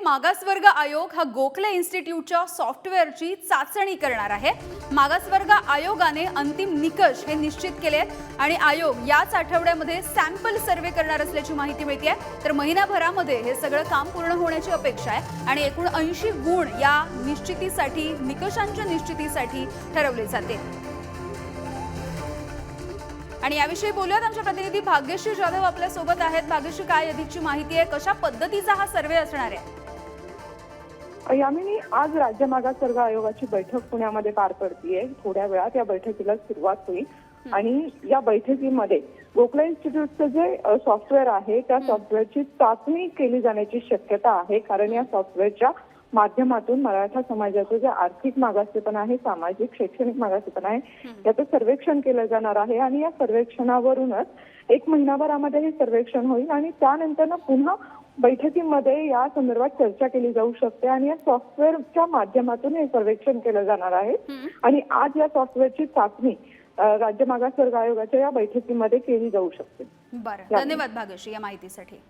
मागासवर्ग आयोग हा गोखले इन्स्टिट्यूटच्या सॉफ्टवेअरची चाचणी करणार आहे। मागासवर्ग आयोगाने अंतिम निकष हे निश्चित केले आहेत आणि आयोग याच आठवड्यामध्ये सॅम्पल सर्वे करणार असल्याची माहिती मिळते आहे। तर महिनाभरामध्ये हे सगळं काम पूर्ण होण्याची अपेक्षा आहे आणि एकूण 80 गुण या निश्चितीसाठी निकषांच्या निश्चितीसाठी ठरवले जाते। आणि याविषयी बोलूयात, आमच्या प्रतिनिधी भाग्यश्री जाधव आपल्या सोबत आहेत। भाग्यश्री, काय अधिकची माहिती आहे, कशा पद्धतीचा हा सर्वे असणार आहे? यामिनी, आज राज्य मागासवर्ग आयोगाची बैठक पुण्यामध्ये पार पडतीये। थोड्या वेळात या बैठकीला सुरुवात होईल आणि या बैठकीमध्ये गोखले इन्स्टिट्यूटचं जे सॉफ्टवेअर आहे त्या सॉफ्टवेअरची चाचणी केली जाण्याची शक्यता आहे। कारण या सॉफ्टवेअरच्या माध्यमातून मराठा समाजाचं जे आर्थिक मागासेपण आहे, सामाजिक शैक्षणिक मागासेपण आहे, याचं सर्वेक्षण केलं जाणार आहे आणि या सर्वेक्षणावरूनच एक महिनाभरामध्ये हे सर्वेक्षण होईल आणि त्यानंतर पुन्हा बैठकीमध्ये या संदर्भात चर्चा केली जाऊ शकते आणि या सॉफ्टवेअरच्या माध्यमातून हे सर्वेक्षण केलं जाणार आहे। आणि आज या सॉफ्टवेअरची चाचणी राज्य मागासवर्ग आयोगाच्या या बैठकीमध्ये केली जाऊ शकते। बरं, धन्यवाद भाग्यश्री या माहितीसाठी।